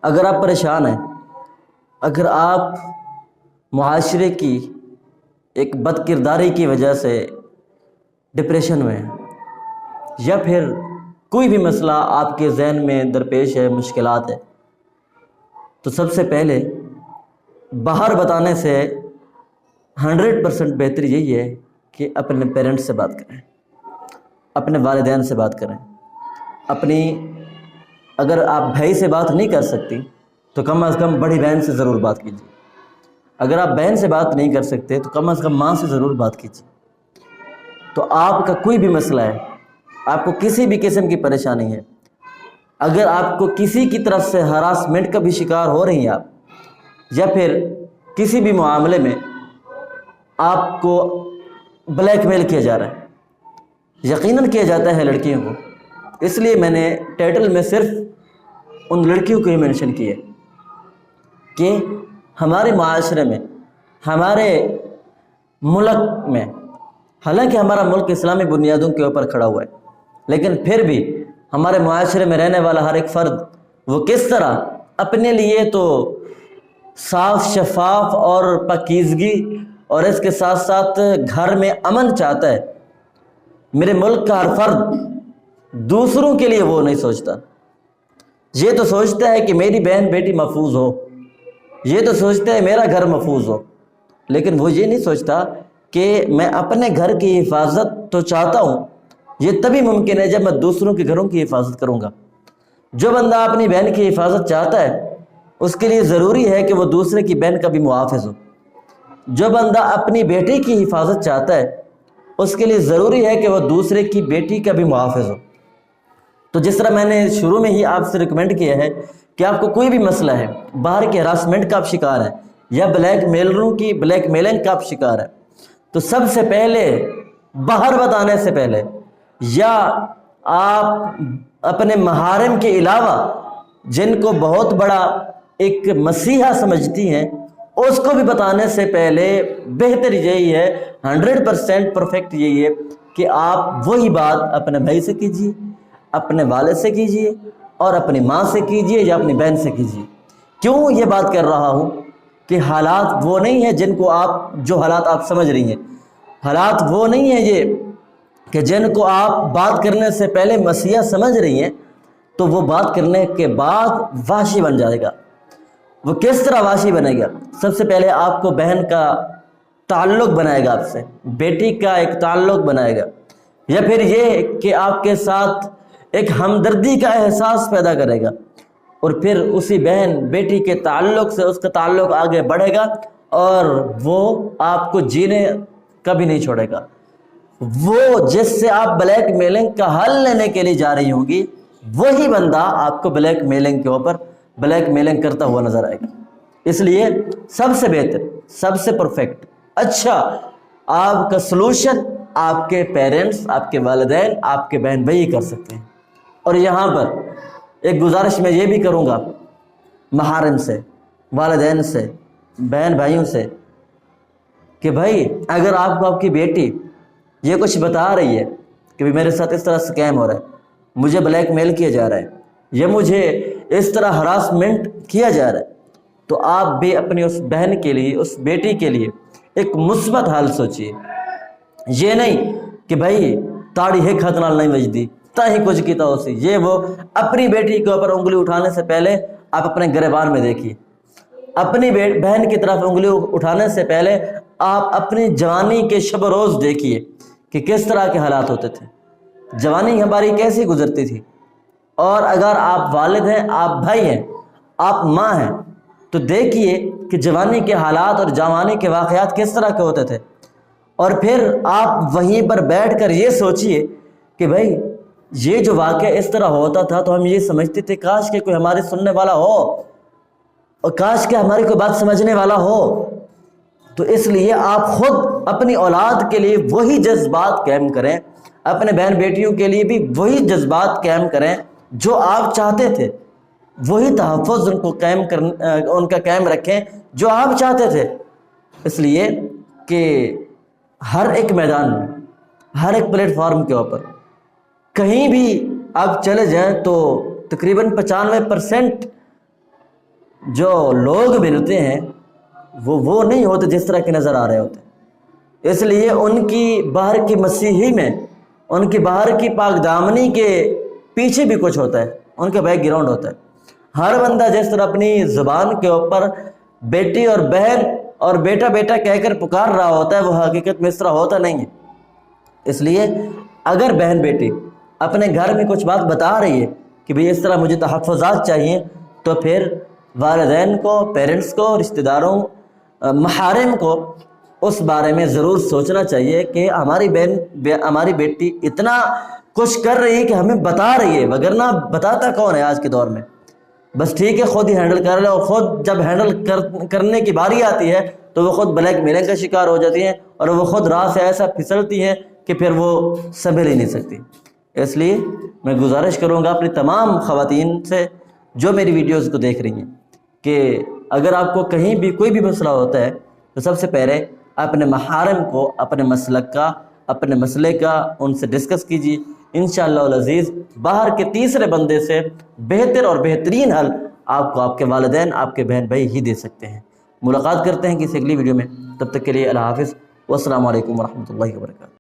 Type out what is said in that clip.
اگر آپ پریشان ہیں، اگر آپ معاشرے کی ایک بد کرداری کی وجہ سے ڈپریشن میں ہیں، یا پھر کوئی بھی مسئلہ آپ کے ذہن میں درپیش ہے، مشکلات ہے، تو سب سے پہلے باہر بتانے سے 100% بہتر یہی ہے کہ اپنے پیرنٹس سے بات کریں، اپنے والدین سے بات کریں، اگر آپ بھائی سے بات نہیں کر سکتی تو کم از کم بڑی بہن سے ضرور بات کیجیے، اگر آپ بہن سے بات نہیں کر سکتے تو کم از کم ماں سے ضرور بات کیجیے۔ تو آپ کا کوئی بھی مسئلہ ہے، آپ کو کسی بھی قسم کی پریشانی ہے، اگر آپ کو کسی کی طرف سے ہراسمنٹ کا بھی شکار ہو رہی ہیں آپ، یا پھر کسی بھی معاملے میں آپ کو بلیک میل کیا جا رہا ہے، یقیناً کیا جاتا ہے لڑکیوں کو، اس لیے میں نے ٹائٹل میں صرف ان لڑکیوں کو ہی مینشن کیا ہے کہ ہمارے معاشرے میں، ہمارے ملک میں، حالانکہ ہمارا ملک اسلامی بنیادوں کے اوپر کھڑا ہوا ہے، لیکن پھر بھی ہمارے معاشرے میں رہنے والا ہر ایک فرد وہ کس طرح اپنے لیے تو صاف شفاف اور پاکیزگی اور اس کے ساتھ ساتھ گھر میں امن چاہتا ہے، میرے ملک کا ہر فرد دوسروں کے لیے وہ نہیں سوچتا، یہ تو سوچتا ہے کہ میری بہن بیٹی محفوظ ہو، یہ تو سوچتا ہے میرا گھر محفوظ ہو، لیکن وہ یہ نہیں سوچتا کہ میں اپنے گھر کی حفاظت تو چاہتا ہوں، یہ تبھی ممکن ہے جب میں دوسروں کے گھروں کی حفاظت کروں گا۔ جو بندہ اپنی بہن کی حفاظت چاہتا ہے اس کے لیے ضروری ہے کہ وہ دوسرے کی بہن کا بھی محافظ ہو، جو بندہ اپنی بیٹی کی حفاظت چاہتا ہے اس کے لیے ضروری ہے کہ وہ دوسرے کی بیٹی کا بھی محافظ ہو۔ تو جس طرح میں نے شروع میں ہی آپ سے ریکمینڈ کیا ہے کہ آپ کو کوئی بھی مسئلہ ہے، باہر کے ہراسمنٹ کا آپ شکار ہیں، یا بلیک میلنگ کا آپ شکار ہیں، تو سب سے پہلے باہر بتانے سے پہلے، یا آپ اپنے محارم کے علاوہ جن کو بہت بڑا ایک مسیحا سمجھتی ہیں اس کو بھی بتانے سے پہلے بہتر یہی ہے، 100% پرفیکٹ یہی ہے کہ آپ وہی بات اپنے بھائی سے کیجیے، اپنے والد سے کیجیے، اور اپنی ماں سے کیجیے، یا اپنی بہن سے کیجیے۔ کیوں یہ بات کر رہا ہوں کہ حالات وہ نہیں ہیں جو حالات آپ سمجھ رہی ہیں، حالات وہ نہیں ہیں یہ کہ جن کو آپ بات کرنے سے پہلے مسیحا سمجھ رہی ہیں تو وہ بات کرنے کے بعد وحشی بن جائے گا۔ وہ کس طرح وحشی بنے گا؟ سب سے پہلے آپ کو بہن کا تعلق بنائے گا، آپ سے بیٹی کا ایک تعلق بنائے گا، یا پھر یہ کہ آپ کے ساتھ ایک ہمدردی کا احساس پیدا کرے گا، اور پھر اسی بہن بیٹی کے تعلق سے اس کا تعلق آگے بڑھے گا، اور وہ آپ کو جینے کبھی نہیں چھوڑے گا۔ وہ جس سے آپ بلیک میلنگ کا حل لینے کے لیے جا رہی ہوں گی، وہی بندہ آپ کو بلیک میلنگ کے اوپر بلیک میلنگ کرتا ہوا نظر آئے گا۔ اس لیے سب سے بہتر، سب سے پرفیکٹ، اچھا آپ کا سلوشن آپ کے پیرنٹس، آپ کے والدین، آپ کے بہن بھائی کر سکتے ہیں۔ اور یہاں پر ایک گزارش میں یہ بھی کروں گا محارم سے، والدین سے، بہن بھائیوں سے، کہ بھائی اگر آپ کو آپ کی بیٹی یہ کچھ بتا رہی ہے کہ میرے ساتھ اس طرح سکیم ہو رہا ہے، مجھے بلیک میل کیا جا رہا ہے، یا مجھے اس طرح ہراسمنٹ کیا جا رہا ہے، تو آپ بھی اپنی اس بہن کے لیے، اس بیٹی کے لیے ایک مثبت حال سوچیے۔ یہ نہیں کہ بھائی تاڑی ہے خط نال نہیں وجدی تا ہی کچھ کیتا ہو سی، یہ وہ اپنی بیٹی کے اوپر انگلی اٹھانے سے پہلے آپ اپنے گریبان میں دیکھیے، اپنی بہن کی طرف انگلی اٹھانے سے پہلے آپ اپنی جوانی کے شب و روز دیکھیے کہ کس طرح کے حالات ہوتے تھے، جوانی ہماری کیسی گزرتی تھی۔ اور اگر آپ والد ہیں، آپ بھائی ہیں، آپ ماں ہیں، تو دیکھیے کہ جوانی کے حالات اور جوانی کے واقعات کس طرح کے ہوتے تھے، اور پھر آپ وہیں پر بیٹھ کر یہ سوچئے کہ بھائی یہ جو واقعہ اس طرح ہوتا تھا تو ہم یہ سمجھتے تھے کاش کہ کوئی ہمارے سننے والا ہو، اور کاش کہ ہماری کوئی بات سمجھنے والا ہو۔ تو اس لیے آپ خود اپنی اولاد کے لیے وہی جذبات قائم کریں، اپنے بہن بیٹیوں کے لیے بھی وہی جذبات قائم کریں جو آپ چاہتے تھے، وہی تحفظ ان کا قائم رکھیں جو آپ چاہتے تھے۔ اس لیے کہ ہر ایک میدان میں، ہر ایک پلیٹ فارم کے اوپر کہیں بھی آپ چلے جائیں تو تقریباً 95% جو لوگ ملتے ہیں وہ نہیں ہوتے جس طرح کے نظر آ رہے ہوتے. اس لیے ان کی باہر کی مسیحی میں، ان کی باہر کی پاک دامنی کے پیچھے بھی کچھ ہوتا ہے، ان کا بیک گراؤنڈ ہوتا ہے. ہر بندہ جس طرح اپنی زبان کے اوپر بیٹی اور بہن اور بیٹا بیٹا کہہ کر پکار رہا ہوتا ہے، وہ حقیقت میں اس طرح ہوتا نہیں ہے. اس لیے اگر بہن بیٹی اپنے گھر میں کچھ بات بتا رہی ہے کہ بھئی اس طرح مجھے تحفظات چاہیے، تو پھر والدین کو، پیرنٹس کو، رشتہ داروں، محارم کو اس بارے میں ضرور سوچنا چاہیے کہ ہماری بہن، ہماری بیٹی اتنا کچھ کر رہی ہے کہ ہمیں بتا رہی ہے، وگرنہ بتاتا کون ہے آج کے دور میں. بس ٹھیک ہے خود ہی ہینڈل کر لے، اور خود جب ہینڈل کرنے کی باری آتی ہے تو وہ خود بلیک میلنگ کا شکار ہو جاتی ہیں، اور وہ خود راہ سے ایسا پھسلتی ہیں کہ پھر وہ سنبھل ہی نہیں سکتی. اس لیے میں گزارش کروں گا اپنی تمام خواتین سے جو میری ویڈیوز کو دیکھ رہی ہیں کہ اگر آپ کو کہیں بھی کوئی بھی مسئلہ ہوتا ہے تو سب سے پہلے اپنے محارم کو اپنے مسلک کا، اپنے مسئلے کا ان سے ڈسکس کیجیے. انشاءاللہ العزیز باہر کے تیسرے بندے سے بہتر اور بہترین حل آپ کو آپ کے والدین، آپ کے بہن بھائی ہی دے سکتے ہیں. ملاقات کرتے ہیں کسی اگلی ویڈیو میں، تب تک کے لیے اللہ حافظ والسلام علیکم ورحمۃ اللہ وبرکاتہ.